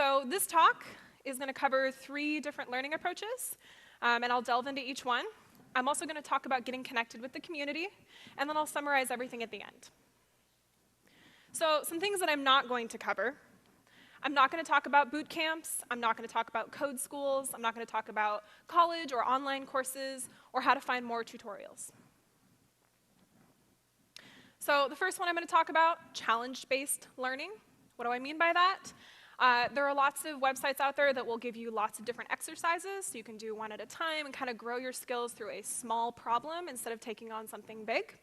So this talk is going to cover 3 different learning approaches, and I'll delve into each one. I'm also going to talk about getting connected with the community, and then I'll summarize everything at the end. So some things that I'm not going to cover. I'm not going to talk about boot camps. I'm not going to talk about code schools. I'm not going to talk about college or online courses or how to find more tutorials. So the first one I'm going to talk about, challenge-based learning. What do I mean by that? There are lots of websites out there that will give you lots of different exercises, so you can do one at a time and kind of grow your skills through a small problem instead of taking on something big.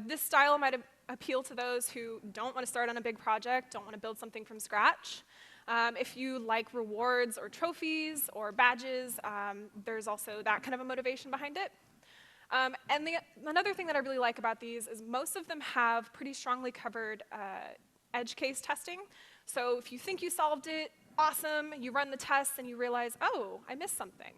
This style might appeal to those who don't want to start on a big project, don't want to build something from scratch. If you like rewards or trophies or badges, there's also that kind of a motivation behind it. Another thing that I really like about these is most of them have pretty strongly covered edge case testing. So if you think you solved it, awesome, you run the tests and you realize, oh, I missed something.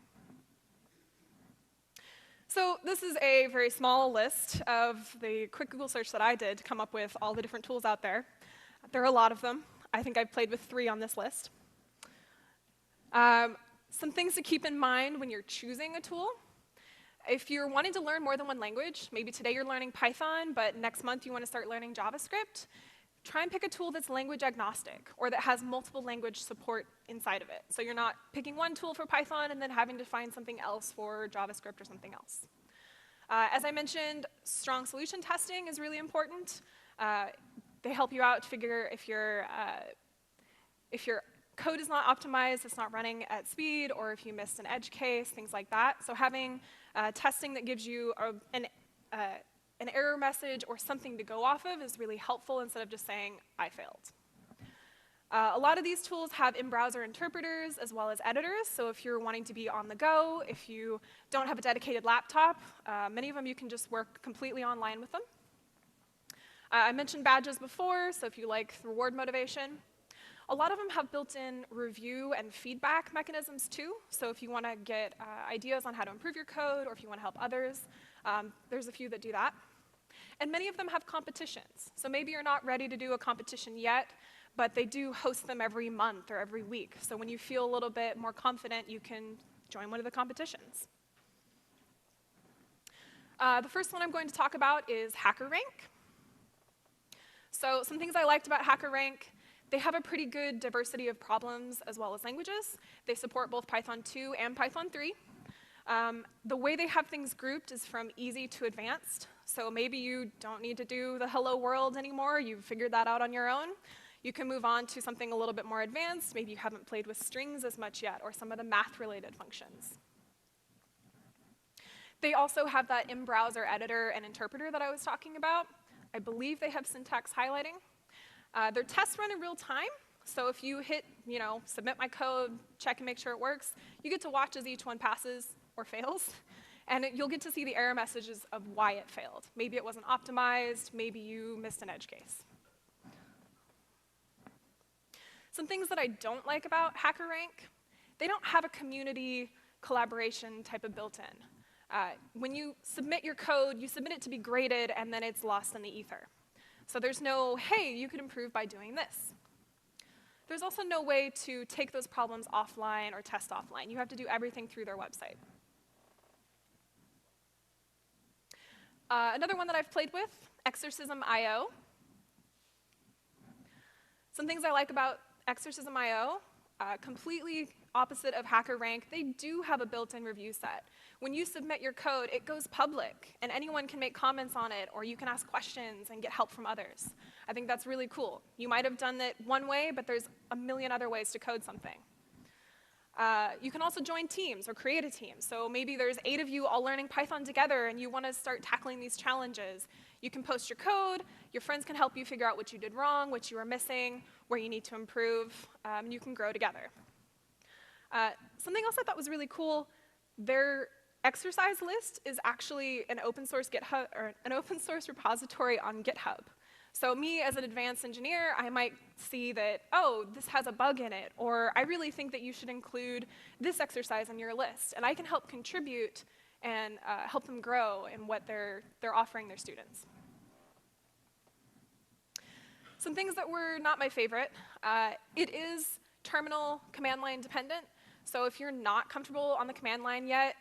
So this is a very small list of the quick Google search that I did to come up with all the different tools out there. There are a lot of them. I think I've played with 3 on this list. Some things to keep in mind when you're choosing a tool. If you're wanting to learn more than one language, maybe today you're learning Python, but next month you want to start learning JavaScript, try and pick a tool that's language agnostic, or that has multiple language support inside of it. So you're not picking one tool for Python and then having to find something else for JavaScript or something else. As I mentioned, strong solution testing is really important. They help you out to figure if your code is not optimized, it's not running at speed, or if you missed an edge case, things like that. So having testing that gives you an error message or something to go off of is really helpful instead of just saying, I failed. A lot of these tools have in-browser interpreters as well as editors, so if you're wanting to be on the go, if you don't have a dedicated laptop, many of them you can just work completely online with them. I mentioned badges before, so if you like reward motivation. A lot of them have built-in review and feedback mechanisms too, so if you want to get ideas on how to improve your code or if you want to help others, there's a few that do that. And many of them have competitions. So maybe you're not ready to do a competition yet, but they do host them every month or every week. So when you feel a little bit more confident, you can join one of the competitions. The first one I'm going to talk about is HackerRank. So some things I liked about HackerRank, they have a pretty good diversity of problems as well as languages. They support both Python 2 and Python 3. The way they have things grouped is from easy to advanced. So maybe you don't need to do the hello world anymore. You've figured that out on your own. You can move on to something a little bit more advanced. Maybe you haven't played with strings as much yet, or some of the math-related functions. They also have that in-browser editor and interpreter that I was talking about. I believe they have syntax highlighting. Their tests run in real time. So if you hit, submit my code, check and make sure it works, you get to watch as each one passes or fails. And you'll get to see the error messages of why it failed. Maybe it wasn't optimized. Maybe you missed an edge case. Some things that I don't like about HackerRank, they don't have a community collaboration type of built-in. When you submit your code, you submit it to be graded, and then it's lost in the ether. So there's no, hey, you could improve by doing this. There's also no way to take those problems offline or test offline. You have to do everything through their website. Another one that I've played with, Exorcism.io. Some things I like about Exorcism.io, completely opposite of HackerRank, they do have a built-in review set. When you submit your code, it goes public, and anyone can make comments on it, or you can ask questions and get help from others. I think that's really cool. You might have done it one way, but there's a million other ways to code something. You can also join teams or create a team. So maybe there's 8 of you all learning Python together and you want to start tackling these challenges. You can post your code, your friends can help you figure out what you did wrong, what you were missing, where you need to improve, and you can grow together. Something else I thought was really cool, their exercise list is actually an open source GitHub or an open source repository on GitHub. So me as an advanced engineer, I might see that, oh, this has a bug in it, or I really think that you should include this exercise on your list, and I can help contribute and help them grow in what they're offering their students. Some things that were not my favorite. It is terminal command line dependent. So if you're not comfortable on the command line yet,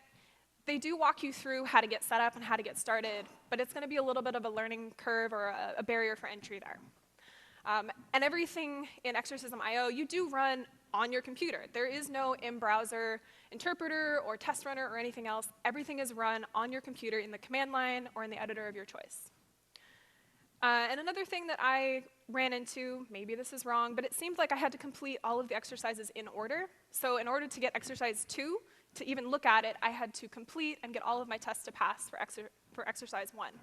they do walk you through how to get set up and how to get started, but it's going to be a little bit of a learning curve or a barrier for entry there. And everything in Exorcism.io, you do run on your computer. There is no in-browser interpreter or test runner or anything else. Everything is run on your computer in the command line or in the editor of your choice. And another thing that I ran into, maybe this is wrong, but it seemed like I had to complete all of the exercises in order. So in order to get exercise 2, to even look at it, I had to complete and get all of my tests to pass for exercise 1.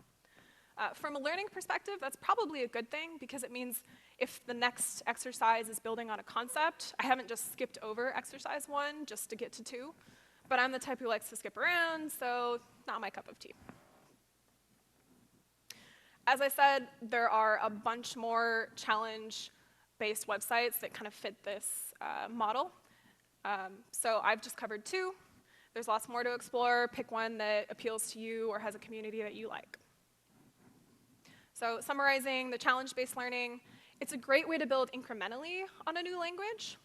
From a learning perspective, that's probably a good thing, because it means if the next exercise is building on a concept, I haven't just skipped over exercise 1 just to get to 2. But I'm the type who likes to skip around, so not my cup of tea. As I said, there are a bunch more challenge-based websites that kind of fit this model. So I've just covered 2. There's lots more to explore. Pick one that appeals to you or has a community that you like. So summarizing the challenge-based learning, it's a great way to build incrementally on a new language.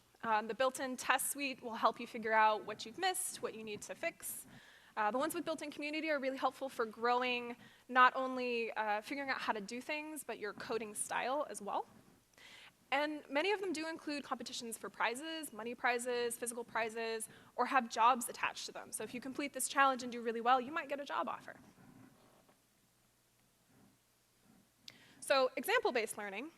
The built-in test suite will help you figure out what you've missed, what you need to fix. The ones with built-in community are really helpful for growing, not only figuring out how to do things, but your coding style as well. And many of them do include competitions for prizes, money prizes, physical prizes, or have jobs attached to them. So if you complete this challenge and do really well, you might get a job offer. So example-based learning,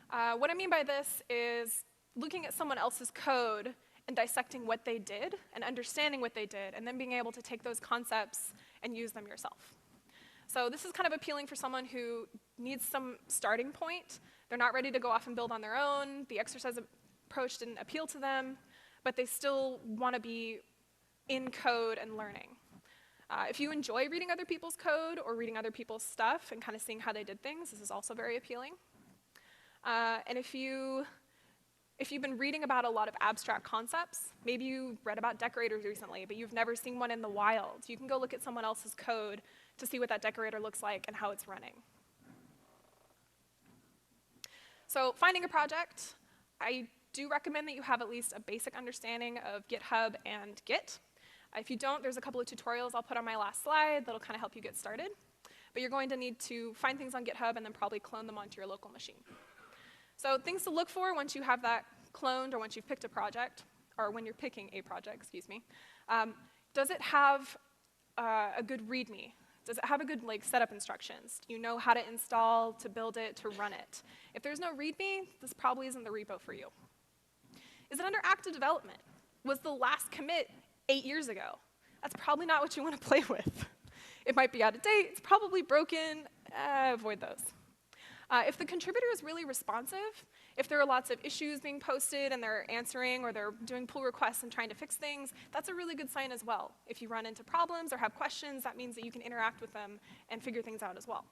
what I mean by this is looking at someone else's code and dissecting what they did and understanding what they did, and then being able to take those concepts and use them yourself. So this is kind of appealing for someone who needs some starting point. They're not ready to go off and build on their own. The exercise approach didn't appeal to them, but they still want to be in code and learning. If you enjoy reading other people's code or reading other people's stuff and kind of seeing how they did things, this is also very appealing. And if you've been reading about a lot of abstract concepts, maybe you read about decorators recently, but you've never seen one in the wild, you can go look at someone else's code to see what that decorator looks like and how it's running. So finding a project, I do recommend that you have at least a basic understanding of GitHub and Git. If you don't, there's a couple of tutorials I'll put on my last slide that'll kind of help you get started. But you're going to need to find things on GitHub and then probably clone them onto your local machine. So things to look for once you have that cloned or once you've picked a project, or when you're picking a project, excuse me. Does it have a good README? Does it have a good setup instructions? Do you know how to install, to build it, to run it? If there's no README, this probably isn't the repo for you. Is it under active development? Was the last commit 8 years ago? That's probably not what you want to play with. It might be out of date, it's probably broken, avoid those. If the contributor is really responsive, if there are lots of issues being posted and they're answering or they're doing pull requests and trying to fix things, that's a really good sign as well. If you run into problems or have questions, that means that you can interact with them and figure things out as well.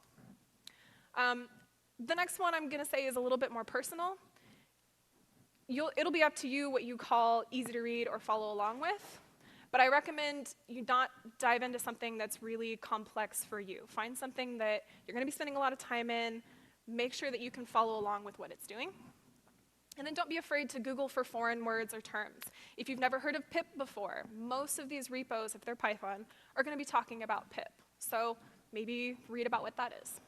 The next one I'm going to say is a little bit more personal. It'll be up to you what you call easy to read or follow along with. But I recommend you not dive into something that's really complex for you. Find something that you're going to be spending a lot of time in. Make sure that you can follow along with what it's doing. And then don't be afraid to Google for foreign words or terms. If you've never heard of pip before, most of these repos, if they're Python, are going to be talking about pip. So maybe read about what that is.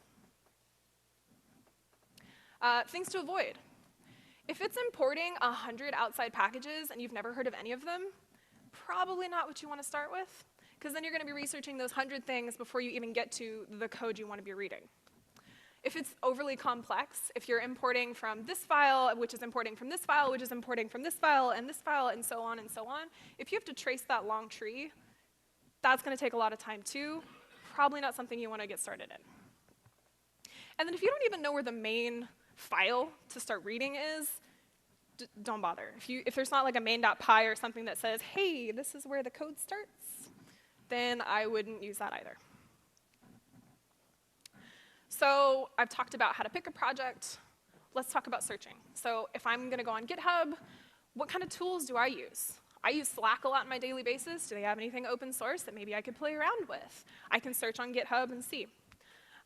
Things to avoid. If it's importing 100 outside packages and you've never heard of any of them, probably not what you want to start with, because then you're going to be researching those 100 things before you even get to the code you want to be reading. If it's overly complex, if you're importing from this file, which is importing from this file, which is importing from this file, and so on and so on, if you have to trace that long tree, that's going to take a lot of time too. Probably not something you want to get started in. And then if you don't even know where the main file to start reading is, don't bother. If there's not like a main.py or something that says, hey, this is where the code starts, then I wouldn't use that either. So I've talked about how to pick a project. Let's talk about searching. So if I'm going to go on GitHub, what kind of tools do I use? I use Slack a lot on my daily basis. Do they have anything open source that maybe I could play around with? I can search on GitHub and see.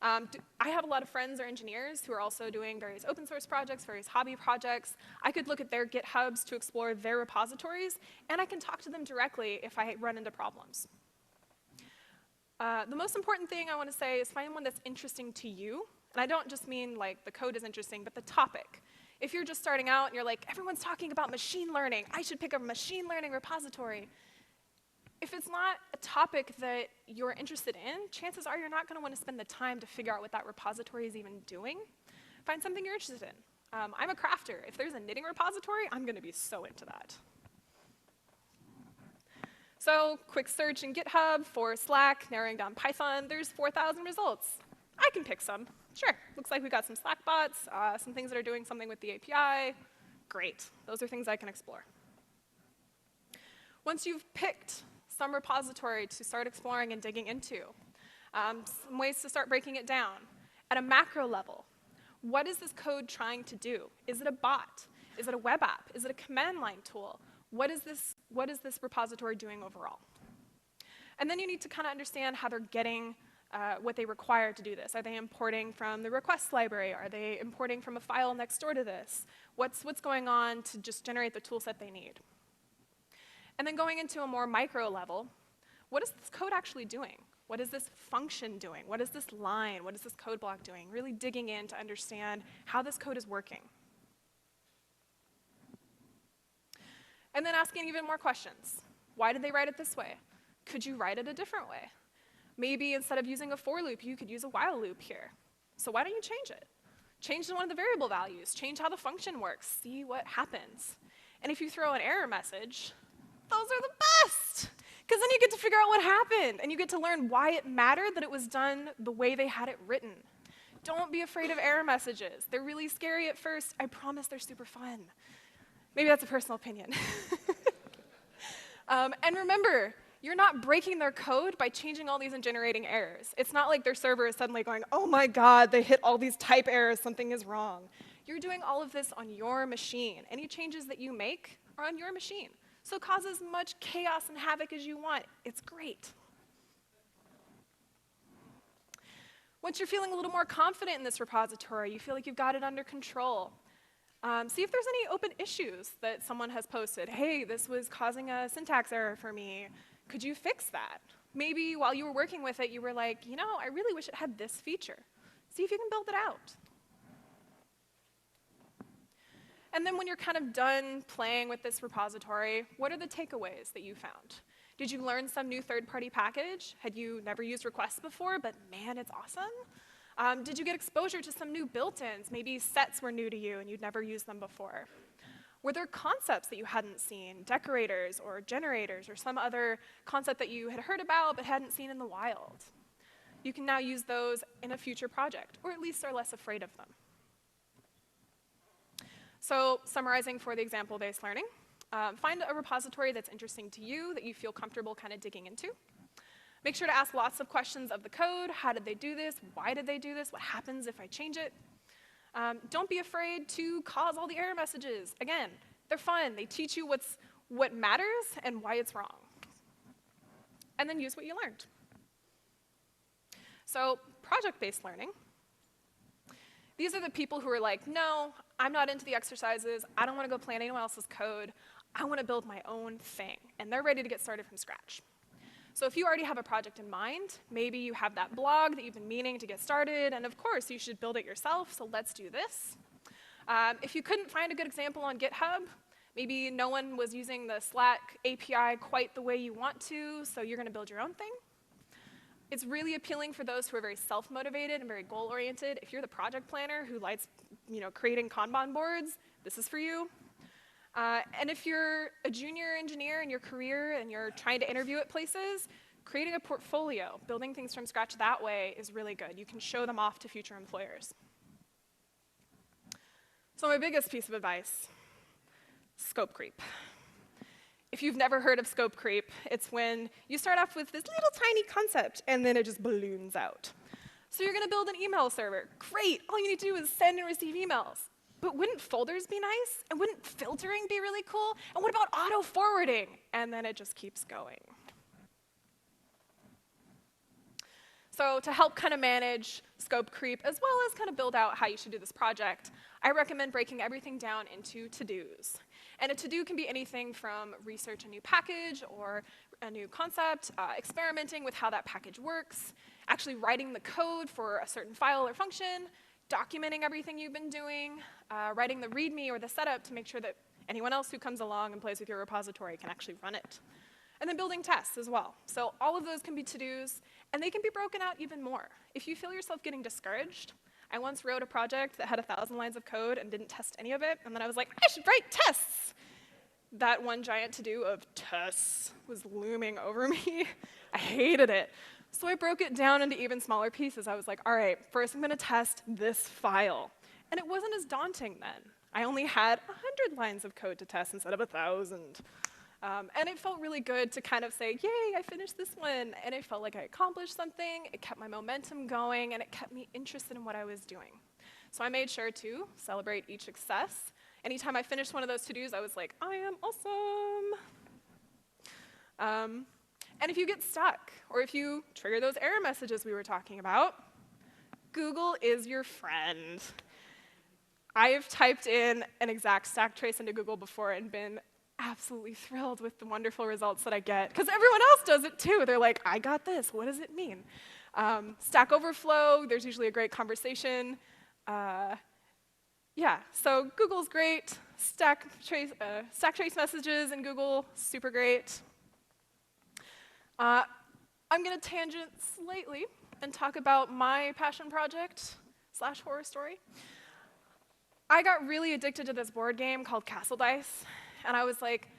I have a lot of friends or engineers who are also doing various open source projects, various hobby projects. I could look at their GitHubs to explore their repositories, and I can talk to them directly if I run into problems. The most important thing I want to say is find one that's interesting to you. And I don't just mean like the code is interesting, but the topic. If you're just starting out and you're like, everyone's talking about machine learning, I should pick a machine learning repository. If it's not a topic that you're interested in, chances are you're not going to want to spend the time to figure out what that repository is even doing. Find something you're interested in. I'm a crafter. If there's a knitting repository, I'm going to be so into that. So quick search in GitHub for Slack, narrowing down Python. There's 4,000 results. I can pick some. Sure, looks like we got some Slack bots, some things that are doing something with the API. Great, those are things I can explore. Once you've picked some repository to start exploring and digging into, some ways to start breaking it down. At a macro level, what is this code trying to do? Is it a bot? Is it a web app? Is it a command line tool? What is this repository doing overall? And then you need to kind of understand how they're getting what they require to do this. Are they importing from the request library? Are they importing from a file next door to this? What's going on to just generate the tool set they need? And then going into a more micro level, what is this code actually doing? What is this function doing? What is this line? What is this code block doing? Really digging in to understand how this code is working. And then asking even more questions. Why did they write it this way? Could you write it a different way? Maybe instead of using a for loop, you could use a while loop here. So why don't you change it? Change one of the variable values. Change how the function works. See what happens. And if you throw an error message, those are the best. Because then you get to figure out what happened. And you get to learn why it mattered that it was done the way they had it written. Don't be afraid of error messages. They're really scary at first. I promise they're super fun. Maybe that's a personal opinion. And remember, you're not breaking their code by changing all these and generating errors. It's not like their server is suddenly going, oh my god, they hit all these type errors, something is wrong. You're doing all of this on your machine. Any changes that you make are on your machine. So cause as much chaos and havoc as you want. It's great. Once you're feeling a little more confident in this repository, you feel like you've got it under control. See if there's any open issues that someone has posted. Hey, this was causing a syntax error for me. Could you fix that? Maybe while you were working with it, you were like, you know, I really wish it had this feature. See if you can build it out. And then when you're kind of done playing with this repository, what are the takeaways that you found? Did you learn some new third-party package? Had you never used requests before, but man, it's awesome? Did you get exposure to some new built-ins? Maybe sets were new to you and you'd never used them before. Were there concepts that you hadn't seen, decorators or generators or some other concept that you had heard about but hadn't seen in the wild? You can now use those in a future project, or at least are less afraid of them. So summarizing for the example-based learning, find a repository that's interesting to you, that you feel comfortable kind of digging into. Make sure to ask lots of questions of the code. How did they do this? Why did they do this? What happens if I change it? Don't be afraid to cause all the error messages. Again, they're fun. They teach you what matters and why it's wrong. And then use what you learned. So project-based learning. These are the people who are like, no, I'm not into the exercises. I don't want to go plan anyone else's code. I want to build my own thing. And they're ready to get started from scratch. So if you already have a project in mind, maybe you have that blog that you've been meaning to get started, and of course, you should build it yourself, so let's do this. If you couldn't find a good example on GitHub, maybe no one was using the Slack API quite the way you want to, so you're going to build your own thing. It's really appealing for those who are very self-motivated and very goal-oriented. If you're the project planner who likes creating Kanban boards, this is for you. And if you're a junior engineer in your career and you're trying to interview at places, creating a portfolio, building things from scratch that way is really good. You can show them off to future employers. So my biggest piece of advice, scope creep. If you've never heard of scope creep, it's when you start off with this little tiny concept and then it just balloons out. So you're going to build an email server. Great, all you need to do is send and receive emails. But wouldn't folders be nice? And wouldn't filtering be really cool? And what about auto-forwarding? And then it just keeps going. So to help kind of manage scope creep, as well as kind of build out how you should do this project, I recommend breaking everything down into to-dos. And a to-do can be anything from research a new package or a new concept, experimenting with how that package works, actually writing the code for a certain file or function, documenting everything you've been doing, writing the README or the setup to make sure that anyone else who comes along and plays with your repository can actually run it. And then building tests as well. So all of those can be to-dos, and they can be broken out even more. If you feel yourself getting discouraged, I once wrote a project that had 1,000 lines of code and didn't test any of it, and then I was like, I should write tests. That one giant to-do of tests was looming over me. I hated it. So I broke it down into even smaller pieces. I was like, all right, first I'm going to test this file. And it wasn't as daunting then. I only had 100 lines of code to test instead of 1,000. And it felt really good to kind of say, yay, I finished this one. And it felt like I accomplished something. It kept my momentum going, and it kept me interested in what I was doing. So I made sure to celebrate each success. Anytime I finished one of those to-dos, I was like, I am awesome. And if you get stuck, or if you trigger those error messages we were talking about, Google is your friend. I have typed in an exact stack trace into Google before and been absolutely thrilled with the wonderful results that I get, because everyone else does it too. They're like, I got this, what does it mean? Stack Overflow, there's usually a great conversation. Yeah, so Google's great. Stack trace messages in Google, super great. I'm going to tangent slightly and talk about my passion project / horror story. I got really addicted to this board game called Castle Dice, and I was like,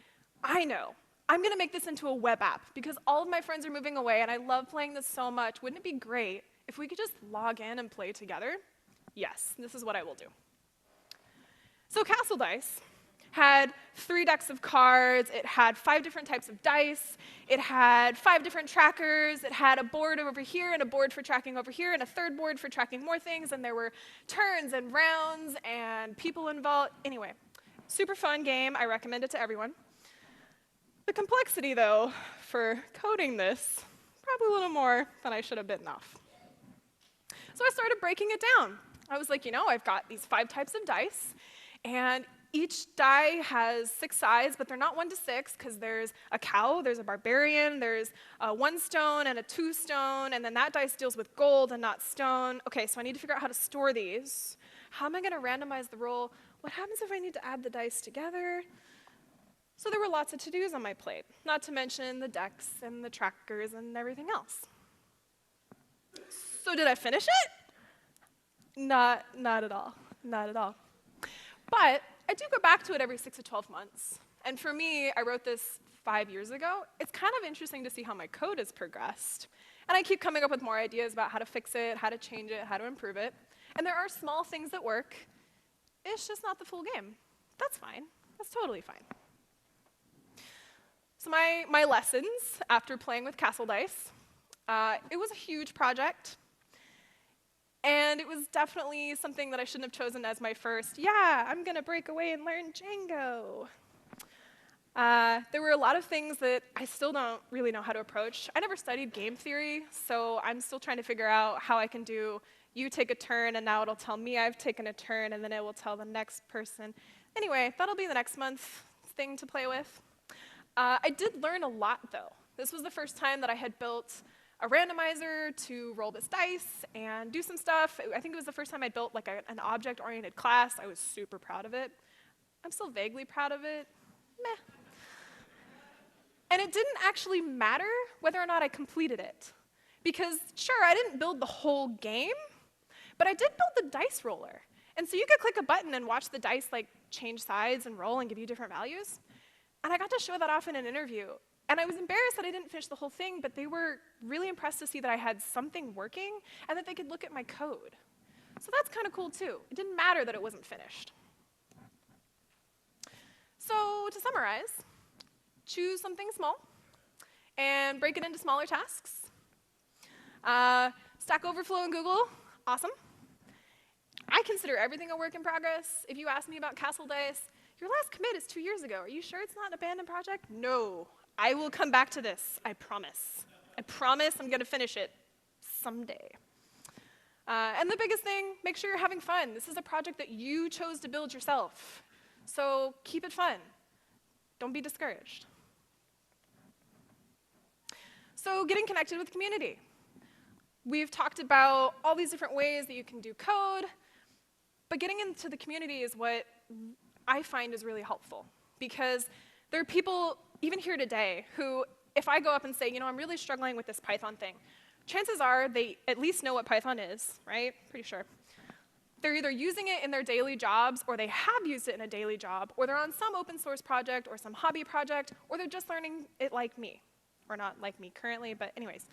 I know, I'm going to make this into a web app because all of my friends are moving away and I love playing this so much. Wouldn't it be great if we could just log in and play together? Yes, this is what I will do. So Castle Dice had 3 decks of cards, it had 5 different types of dice, it had 5 different trackers, it had a board over here and a board for tracking over here and a third board for tracking more things, and there were turns and rounds and people involved. Anyway, super fun game, I recommend it to everyone. The complexity, though, for coding this, probably a little more than I should have bitten off. So I started breaking it down. I was like, you know, I've got these 5 types of dice, and each die has 6 sides, but they're not 1 to 6, because there's a cow, there's a barbarian, there's a 1 stone and a 2 stone, and then that dice deals with gold and not stone. Okay, so I need to figure out how to store these. How am I going to randomize the roll? What happens if I need to add the dice together? So there were lots of to-dos on my plate, not to mention the decks and the trackers and everything else. So did I finish it? Not at all, not at all. But I do go back to it every 6 to 12 months. And for me, I wrote this 5 years ago. It's kind of interesting to see how my code has progressed. And I keep coming up with more ideas about how to fix it, how to change it, how to improve it. And there are small things that work. It's just not the full game. That's fine. That's totally fine. So my lessons after playing with Castle Dice, it was a huge project. And it was definitely something that I shouldn't have chosen as my first, yeah, I'm going to break away and learn Django. There were a lot of things that I still don't really know how to approach. I never studied game theory, so I'm still trying to figure out how I can do, you take a turn, and now it'll tell me I've taken a turn, and then it will tell the next person. Anyway, that'll be the next month's thing to play with. I did learn a lot, though. This was the first time that I had built a randomizer to roll this dice and do some stuff. I think it was the first time I built like an object-oriented class. I was super proud of it. I'm still vaguely proud of it. Meh. And it didn't actually matter whether or not I completed it. Because sure, I didn't build the whole game, but I did build the dice roller. And so you could click a button and watch the dice like change sides and roll and give you different values. And I got to show that off in an interview. And I was embarrassed that I didn't finish the whole thing, but they were really impressed to see that I had something working and that they could look at my code. So that's kind of cool, too. It didn't matter that it wasn't finished. So to summarize, choose something small and break it into smaller tasks. Stack Overflow in Google, awesome. I consider everything a work in progress. If you ask me about Castle Dice, your last commit is 2 years ago. Are you sure it's not an abandoned project? No. I will come back to this, I promise. I promise I'm going to finish it someday. And the biggest thing, make sure you're having fun. This is a project that you chose to build yourself. So keep it fun. Don't be discouraged. So getting connected with the community. We've talked about all these different ways that you can do code, but getting into the community is what I find is really helpful, because there are people, even here today, who, if I go up and say, I'm really struggling with this Python thing, chances are they at least know what Python is, right? Pretty sure. They're either using it in their daily jobs, or they have used it in a daily job, or they're on some open source project or some hobby project, or they're just learning it like me. Or not like me currently, but anyways.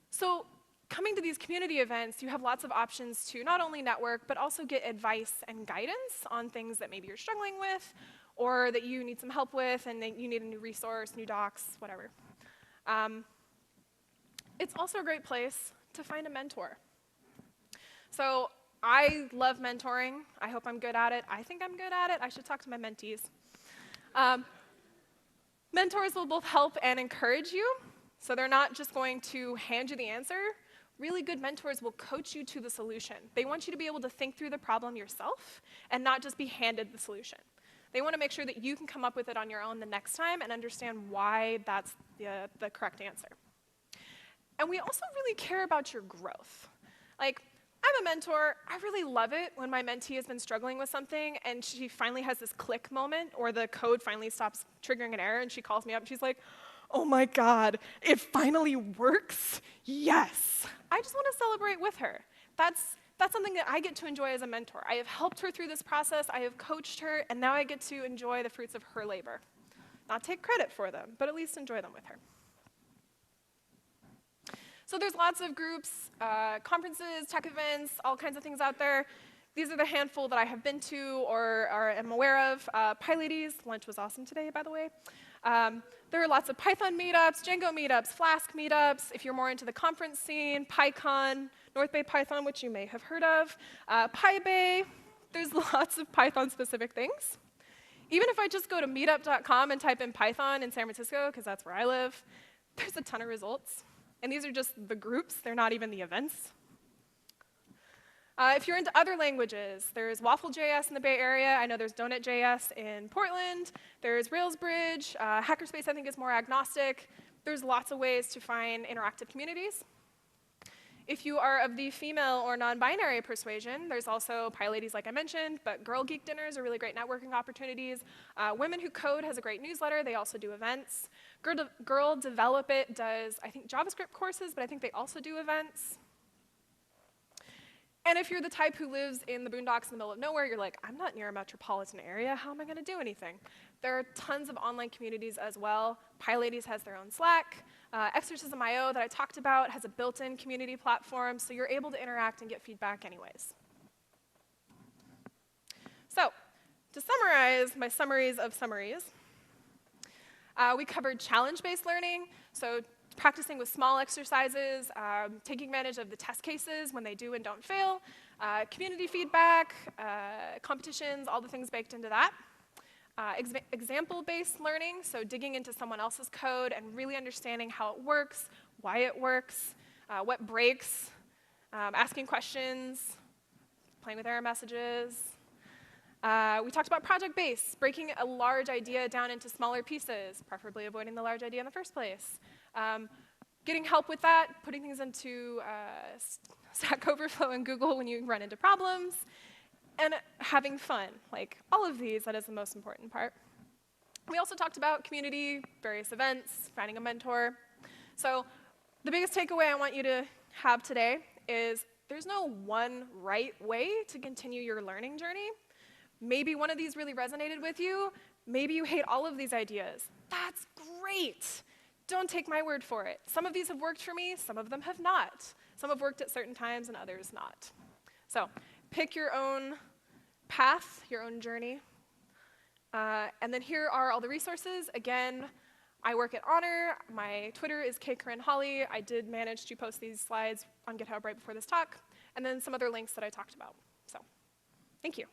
So coming to these community events, you have lots of options to not only network, but also get advice and guidance on things that maybe you're struggling with, or that you need some help with, and that you need a new resource, new docs, whatever. It's also a great place to find a mentor. So I love mentoring. I hope I'm good at it. I think I'm good at it. I should talk to my mentees. Mentors will both help and encourage you. So they're not just going to hand you the answer. Really good mentors will coach you to the solution. They want you to be able to think through the problem yourself and not just be handed the solution. They want to make sure that you can come up with it on your own the next time and understand why that's the correct answer. And we also really care about your growth. Like, I'm a mentor. I really love it when my mentee has been struggling with something and she finally has this click moment, or the code finally stops triggering an error and she calls me up and she's like, oh my God, it finally works? Yes. I just want to celebrate with her. That's something that I get to enjoy as a mentor. I have helped her through this process, I have coached her, and now I get to enjoy the fruits of her labor. Not take credit for them, but at least enjoy them with her. So there's lots of groups, conferences, tech events, all kinds of things out there. These are the handful that I have been to or am aware of. PyLadies, lunch was awesome today, by the way. There are lots of Python meetups, Django meetups, Flask meetups. If you're more into the conference scene, PyCon, North Bay Python, which you may have heard of, PyBay. There's lots of Python-specific things. Even if I just go to meetup.com and type in Python in San Francisco, because that's where I live, there's a ton of results. And these are just the groups. They're not even the events. If you're into other languages, there's Waffle.js in the Bay Area. I know there's Donut.js in Portland. There's Railsbridge. Hackerspace, I think, is more agnostic. There's lots of ways to find interactive communities. If you are of the female or non-binary persuasion, there's also PyLadies, like I mentioned, but Girl Geek dinners are really great networking opportunities. Women Who Code has a great newsletter. They also do events. Girl Develop It does, I think, JavaScript courses, but I think they also do events. And if you're the type who lives in the boondocks in the middle of nowhere, you're like, I'm not near a metropolitan area. How am I going to do anything? There are tons of online communities as well. PyLadies has their own Slack. Exercism.io that I talked about has a built-in community platform, so you're able to interact and get feedback anyways. So to summarize my summaries of summaries, we covered challenge-based learning, so practicing with small exercises, taking advantage of the test cases when they do and don't fail, community feedback, competitions, all the things baked into that. Example-based learning, so digging into someone else's code and really understanding how it works, why it works, what breaks, asking questions, playing with error messages. We talked about project-based, breaking a large idea down into smaller pieces, preferably avoiding the large idea in the first place. Getting help with that, putting things into Stack Overflow and Google when you run into problems, and having fun. Like all of these, that is the most important part. We also talked about community, various events, finding a mentor. So the biggest takeaway I want you to have today is there's no one right way to continue your learning journey. Maybe one of these really resonated with you. Maybe you hate all of these ideas. That's great. Don't take my word for it. Some of these have worked for me, some of them have not. Some have worked at certain times and others not. So pick your own path, your own journey. And then here are all the resources. Again, I work at Honor. My Twitter is kcorinneholly. I did manage to post these slides on GitHub right before this talk. And then some other links that I talked about. So thank you.